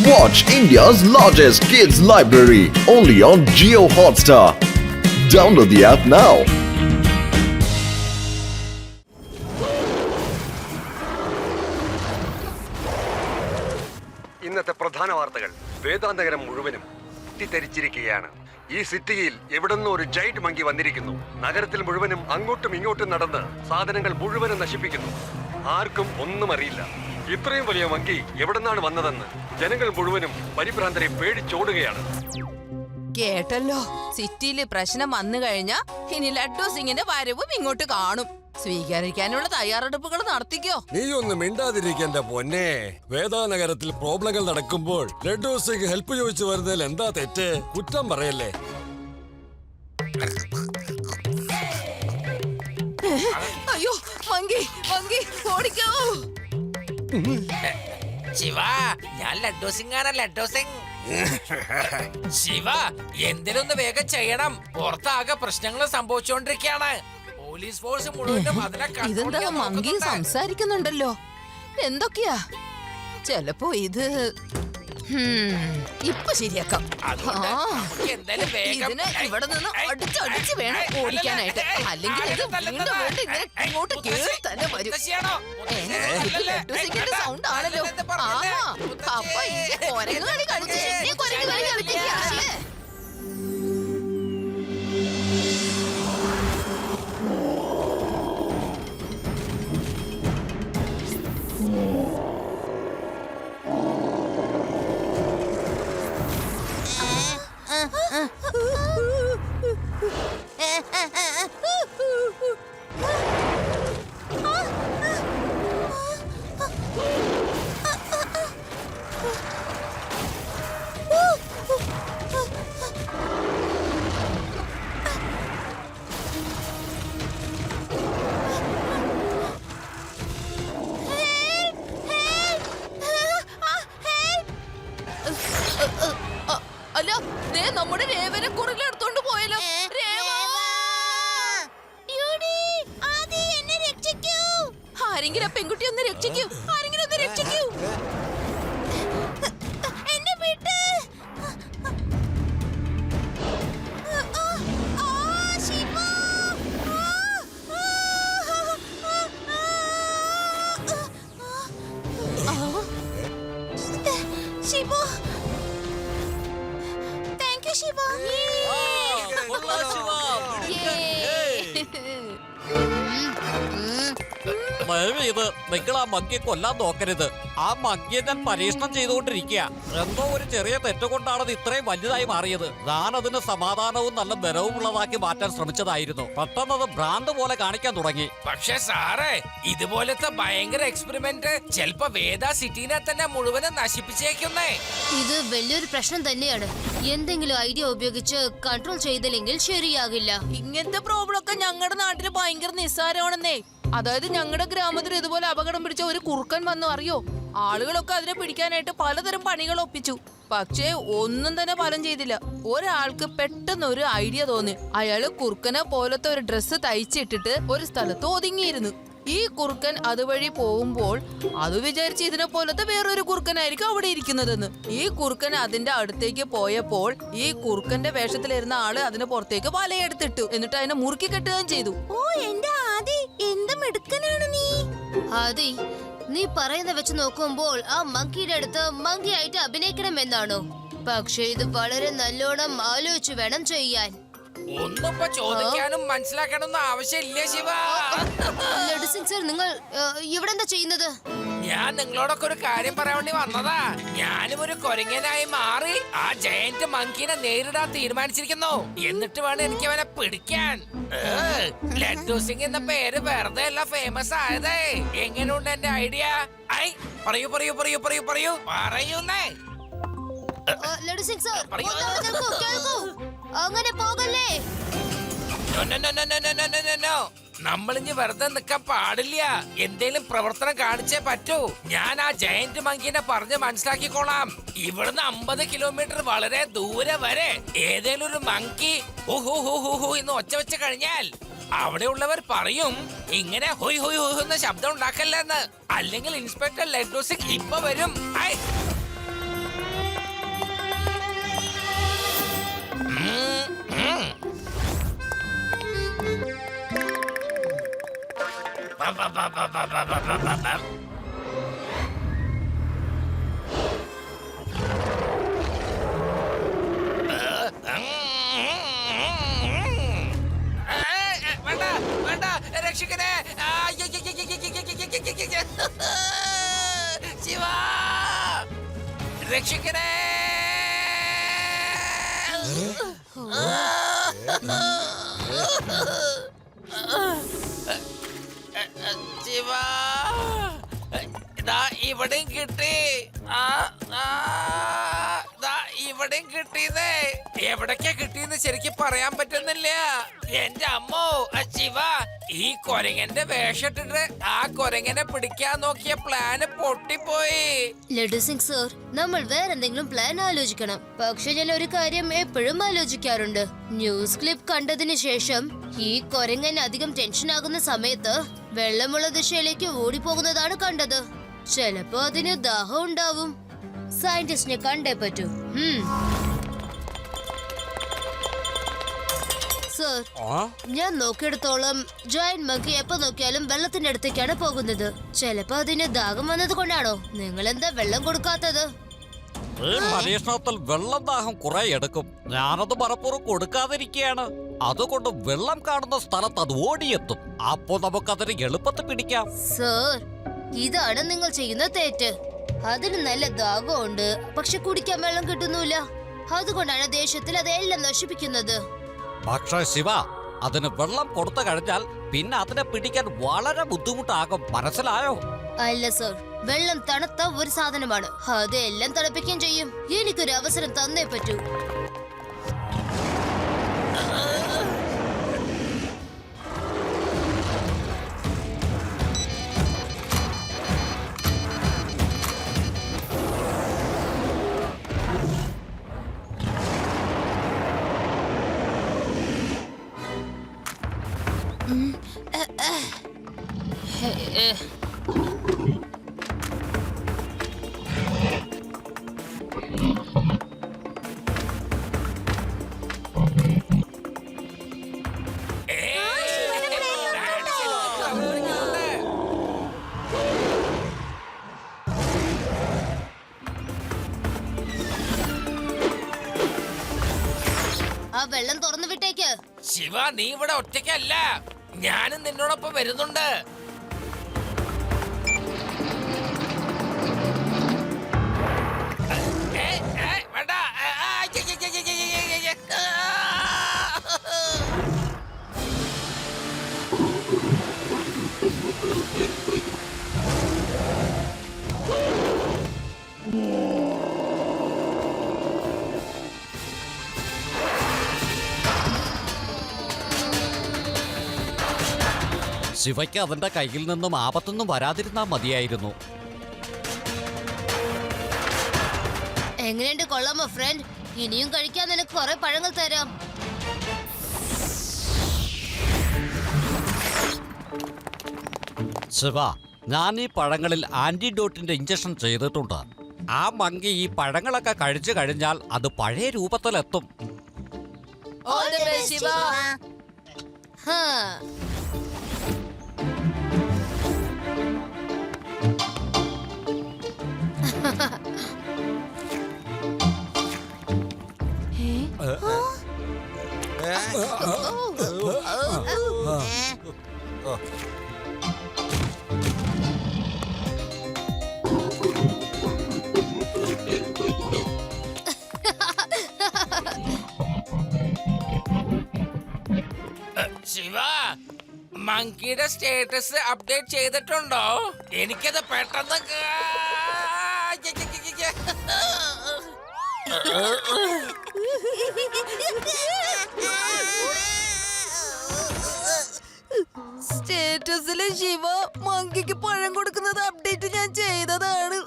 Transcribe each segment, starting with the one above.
Watch India's largest kids library only on Jio Hotstar. Download the app now. ഇന്നത്തെ പ്രധാന വാർത്തകൾ വേദാന്തകരം മുഴുവനും തെറ്റിദ്ധരിച്ചിരിക്കുകയാണ്. ഈ സിറ്റിയിൽ എവിടുന്ന് ഒരു ജൈന്റ് മങ്കി വന്നിരിക്കുന്നു. നഗരത്തിൽ മുഴുവനും അങ്ങോട്ടും ഇങ്ങോട്ടും നടന്ന് സാധനങ്ങൾ മുഴുവനും നശിപ്പിക്കുന്നു. ആർക്കും ഒന്നും അറിയില്ല. ഇത്രയും വലിയ മങ്കി എവിടുന്നാണ് വന്നതെന്ന് ജനങ്ങൾ മുഴുവനും പരിഭ്രാന്തരെ പേടിച്ചോടുകയാണ്. കേട്ടല്ലോ, സിറ്റിയില് പ്രശ്നം വന്നു കഴിഞ്ഞാ ഇനി ലഡ്ഡു സിംഗിന്റെ വരവും ഇങ്ങോട്ട് കാണും. സ്വീകരിക്കാനുള്ള തയ്യാറെടുപ്പുകൾ നടത്തിക്കോ. നീ ഒന്ന് മിണ്ടാതിരിക്കണ്ട പൊന്നെ. വേദാനഗരത്തിൽ പ്രോബ്ലങ്ങൾ നടക്കുമ്പോൾ ലഡ്ഡു സിംഗ് ഹെൽപ്പ് ചോദിച്ചു വരുന്നതിൽ എന്താ തെറ്റ്? കുറ്റം പറയല്ലേ. അയ്യോ, മങ്കി മങ്കി ഓടിക്കോ. ശിവ, ഞാൻ ലഡ്ഡു സിംഗാണ്, ലഡ്ഡു സിംഗ്. ശിവ, എന്തിനൊന്ന് വേഗം ചെയ്യണം. പുറത്താകെ പ്രശ്നങ്ങൾ സംഭവിച്ചുകൊണ്ടിരിക്കുകയാണ്. പോലീസ് ഫോഴ്സ് മുഴുവനും അതിനെ ഇതെന്താ മങ്കി സംസാരിക്കുന്നുണ്ടല്ലോ? എന്തൊക്കെയാ? ചെലപ്പോ ഇത് ഇപ്പൊ ശരിയാക്കാം. ഇതിനെ ഇവിടെ നിന്ന് അടിച്ചടിച്ച് വേണം ഓടിക്കാനായിട്ട്. അല്ലെങ്കിൽ ഇത് വീണ്ടും വീണ്ടും ഇങ്ങനെ ഇങ്ങോട്ട് കേറി തന്നെ വരും. സൗണ്ട് ആണല്ലോ. അപ്പൊ ഈ കൊരങ്ങ് കളി കളിച്ച് എന്നെ കൊരങ്ങ് കളി കളിപ്പിക്കുകയാണല്ലേ? അല്ല, നമ്മുടെ രേവനെ കുറിലെടുത്തോണ്ട് പോയല്ലോ. ആരെങ്കിലും പെൺകുട്ടി ഒന്ന് രക്ഷിക്കൂ. ആരെങ്കിലും ഒന്ന് രക്ഷിക്കൂ. എന്നെ വിട്ട്. Shiva, thank you Shiva. ദയവേത് നിങ്ങൾ ആ മങ്കിയെ കൊല്ലാൻ നോക്കരുത്. ആ മങ്കിയെ ഞാൻ പരീക്ഷണം ചെയ്തുകൊണ്ടിരിക്കുക. എന്തോ ഒരു ചെറിയ തെറ്റുകൊണ്ടാണത് ഇത്രയും വലുതായി മാറിയത്. ഞാൻ അതിന് സമാധാനവും നല്ല ബലവും ഉള്ളതാക്കി മാറ്റാൻ ശ്രമിച്ചതായിരുന്നു. പെട്ടെന്ന് അത് ഭ്രാന്ത് പോലെ കാണിക്കാൻ തുടങ്ങി. പക്ഷെ സാറേ, ഇതുപോലത്തെ ഭയങ്കര എക്സ്പെരിമെന്റ് ചിലപ്പോ വേദ സിറ്റിനെ തന്നെ മുഴുവനും നശിപ്പിച്ചേക്കുന്നേ. ഇത് വലിയൊരു പ്രശ്നം തന്നെയാണ്. എന്തെങ്കിലും ഐഡിയ ഉപയോഗിച്ച് കൺട്രോൾ ചെയ്തില്ലെങ്കിൽ ശരിയാകില്ല. ഇങ്ങനത്തെ പ്രോബ്ലം ഒക്കെ ഞങ്ങളുടെ നാട്ടില് ഭയങ്കര നിസ്സാരമാണെന്നേ. അതായത് ഞങ്ങളുടെ ഗ്രാമത്തിൽ ഇതുപോലെ അപകടം പിടിച്ച ഒരു കുറുക്കൻ വന്നു, അറിയോ? ആളുകളൊക്കെ അതിനെ പിടിക്കാനായിട്ട് പലതരം പണികൾ ഒപ്പിച്ചു. പക്ഷേ ഒന്നും തന്നെ ഫലം ചെയ്തില്ല. ഒരാൾക്ക് പെട്ടെന്ന് ഒരു ഐഡിയ തോന്നി. അയാള് കുറുക്കനെ പോലത്തെ ഒരു ഡ്രസ്സ് തയ്ച്ചിട്ടിട്ട് ഒരു സ്ഥലത്ത് ഒതുങ്ങിയിരുന്നു. ഈ കുറുക്കൻ അതുവഴി പോകുമ്പോൾ അത് വിചാരിച്ച് ഇതിനെ പോലത്തെ വേറൊരു കുറുക്കനായിരിക്കും അവിടെ ഇരിക്കുന്നതെന്ന്. ഈ കുറുക്കൻ അതിന്റെ അടുത്തേക്ക് പോയപ്പോൾ ഈ കുറുക്കന്റെ വേഷത്തിലിരുന്ന ആള് അതിന് പുറത്തേക്ക് വലയെടുത്തിട്ടു. എന്നിട്ട് അതിനെ മുറുക്കി കെട്ടുകയും ചെയ്തു. ഓ എന്റെ ആദി, എന്ത് മിടുക്കനാണ് നീ. ആദി, നീ പറയുന്ന വെച്ച് നോക്കുമ്പോൾ ആ മങ്കിയുടെ അടുത്ത് മങ്കി ആയിട്ട് അഭിനയിക്കണം എന്നാണോ? പക്ഷെ ഇത് വളരെ നല്ലോണം ആലോചിച്ചു വേണം ചെയ്യാൻ. ഒന്നിപ്പോ ചോദിക്കാനും മനസ്സിലാക്കാനൊന്നും ആവശ്യമില്ല ശിവ. ലഡ്ഡു സിംഗ് സർ, നിങ്ങൾ ഇവിടെ എന്താ ചെയ്യുന്നത്? ഞാൻ നിങ്ങളോടൊക്കെ ഒരു കാര്യം പറയാൻ വേണ്ടി വന്നതാ. ഞാനും ഒരു കൊരങ്ങനായി മാറി ആ ജയന്റ് മങ്കിനെ നേരിടാൻ തീരുമാനിച്ചിരിക്കുന്നു. എന്നിട്ട് വേണം എനിക്ക് അവനെ പിടിക്കാൻ. ലഡ്ഡു സിംഗ് എന്ന പേര് വെറുതെ അല്ല ഫേമസ് ആയതേ. എങ്ങനെയുണ്ട് എന്റെ ഐഡിയ? ഐ പറയൂ പറയൂ പറയൂ പറയൂ പറയൂ പറയുന്നേ. ലഡ്ഡു സിംഗ് സർ, കേൾക്കൂ. അങ്ങനെ പോകല്ലേ. നമ്മളിഞ്ഞ് വെറുതെ നിൽക്കാൻ പാടില്ല. എന്തേലും പ്രവർത്തനം കാണിച്ചേ പറ്റൂ. ഞാൻ ആ ജയന്റ് മങ്കിനെ പറഞ്ഞ് മനസ്സിലാക്കിക്കോളാം. ഇവിടുന്ന് 50 കിലോമീറ്റർ വളരെ ദൂരെ വരെ ഏതേലും ഒരു മങ്കി എന്ന് ഒച്ച വെച്ച് കഴിഞ്ഞാൽ അവിടെയുള്ളവർ പറയും ഇങ്ങനെ ഹൊയ് ഹൊയ് ഹൊയ് എന്ന ശബ്ദം ഉണ്ടാക്കല്ലെന്ന്. അല്ലെങ്കിൽ ഇൻസ്പെക്ടർ ലഡ്ഡു സിംഗ് ഇപ്പൊ വരും. വേണ്ട വേണ്ട രക്ഷിക്കണേ ശിവ രക്ഷിക്കണേ ശിവ ഇതാ ഇവിടെയും കിട്ടി ഇവിടെയും കിട്ടിയതേ എവിടൊക്കെയാ കിട്ടിയെന്ന് ശരിക്കും പറയാൻ പറ്റുന്നില്ല എന്റെ അമ്മോ ശിവ ഈ കൊരങ്ങന്റെ വേഷിട്ടിട്ട് ആ കൊരങ്ങനെ പിടിക്കാൻ നോക്കിയ പ്ലാന് പൊട്ടിപ്പോയി. ലഡു സിംഗ് സർ, നമ്മൾ വേറെന്തെങ്കിലും പ്ലാൻ ആലോചിക്കണം. പക്ഷെ ഞാൻ ഒരു കാര്യം എപ്പോഴും ആലോചിക്കാറുണ്ട്. ന്യൂസ് ക്ലിപ്പ് കണ്ടതിന് ശേഷം ഈ കൊരങ്ങൻ അധികം ടെൻഷൻ ആകുന്ന സമയത്ത് വെള്ളമുള്ള ദിശയിലേക്ക് ഓടിപ്പോകുന്നതാണ് കണ്ടത്. ചിലപ്പോ അതിന് ദാഹം ഉണ്ടാവും. സയന്റിസ്റ്റിനെ കണ്ടേ പറ്റൂ. സർ, ഞാൻ നോക്കിയെടുത്തോളം ജയന്റ് മങ്കി എപ്പോ നോക്കിയാലും വെള്ളത്തിന്റെ അടുത്തേക്കാണ് പോകുന്നത്. ചിലപ്പോ അതിന് ദാഹം വന്നത് കൊണ്ടാണോ? നിങ്ങൾ എന്താ വെള്ളം കൊടുക്കാത്തത്? ഈ പരീക്ഷണത്തിൽ വെള്ളം ദാഹം കുറെ എടുക്കും. ഞാനത് മനപ്പൂർവ്വം കൊടുക്കാതിരിക്കുകയാണ്. അതുകൊണ്ട് വെള്ളം കാണുന്ന സ്ഥലത്ത് അത് ഓടിയെത്തും. അപ്പോ നമുക്കതിന് എളുപ്പത്തിൽ പിടിക്കാം. സർ, ഇതാണ് നിങ്ങൾ ചെയ്യുന്ന തെറ്റ്. അതിന് നല്ല ദാഹമുണ്ട്, പക്ഷെ കുടിക്കാൻ വെള്ളം കിട്ടുന്നില്ല. അതുകൊണ്ടാണ് ദേഷ്യത്തിൽ അതെല്ലാം നശിപ്പിക്കുന്നത്. പക്ഷേ ശിവ, അതിന് വെള്ളം കൊടുത്തു കഴിഞ്ഞാൽ പിന്നെ അതിനെ പിടിക്കാൻ വളരെ ബുദ്ധിമുട്ടാകും. മനസ്സിലായോ? അല്ല സർ, വെള്ളം തണുത്ത ഒരു സാധനമാണ്. അതെല്ലാം തണുപ്പിക്കുകയും ചെയ്യും. എനിക്കൊരു അവസരം തന്നേ പറ്റൂ. ആ വെള്ളം തുറന്നു വിട്ടേക്ക്. ശിവ, നീ ഇവിടെ ഒറ്റയ്ക്കല്ല, ഞാനും നിന്നോടൊപ്പം വരുന്നുണ്ട്. വേണ്ട. ശിവയ്ക്ക് അതിന്റെ കയ്യിൽ നിന്നും ആപത്തൊന്നും വരാതിരുന്നാ മതിയായിരുന്നു. എങ്ങനെയുണ്ട്, കൊള്ളാമോ ഫ്രണ്ട്? ഇനിയും കഴിക്കാൻ നിനക്ക് കുറെ പഴങ്ങൾ തരാം. ശിവ, ഞാൻ ഈ പഴങ്ങളിൽ ആന്റിഡോട്ടിന്റെ ഇഞ്ചക്ഷൻ ചെയ്തിട്ടുണ്ട്. ആ മങ്കി ഈ പഴങ്ങളൊക്കെ കഴിച്ചു കഴിഞ്ഞാൽ അത് പഴയ രൂപത്തിലെത്തും. ഹാ. ശിവ, മങ്കിയുടെ സ്റ്റേറ്റസ് അപ്ഡേറ്റ് ചെയ്തിട്ടുണ്ടോ? എനിക്കത് പെട്ടെന്ന് സ്റ്റേറ്റസിലെ ശിവ മങ്കിക്ക് പഴം കൊടുക്കുന്നത് അപ്ഡേറ്റ് ഞാൻ ചെയ്തതാണ്.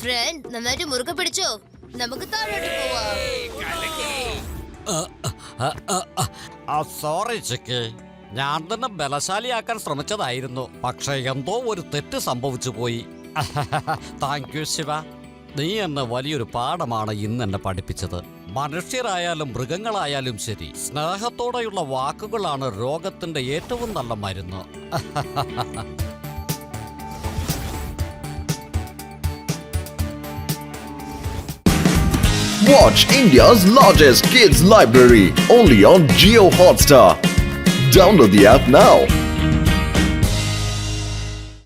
ഫ്രണ്ട്, നന്നായിട്ട് മുറുകെ പിടിച്ചോ. നമുക്ക് താഴോട്ട് പോവാം. സോറി ചിക്കി, ഞാൻ തന്നെ ബലശാലിയാക്കാൻ ശ്രമിച്ചതായിരുന്നു. പക്ഷെ എന്തോ ഒരു തെറ്റ് സംഭവിച്ചു പോയി. Thank you Shiva. നീ എന്നെ വലിയൊരു പാഠമാണ് ഇന്ന് എന്നെ പഠിപ്പിച്ചത്. മനുഷ്യരായാലും മൃഗങ്ങളായാലും ശരി, സ്നേഹത്തോടെയുള്ള വാക്കുകളാണ് രോഗത്തിന്റെ ഏറ്റവും നല്ല മരുന്ന്. Watch India's largest kids library only on Jio Hotstar. Download the app now.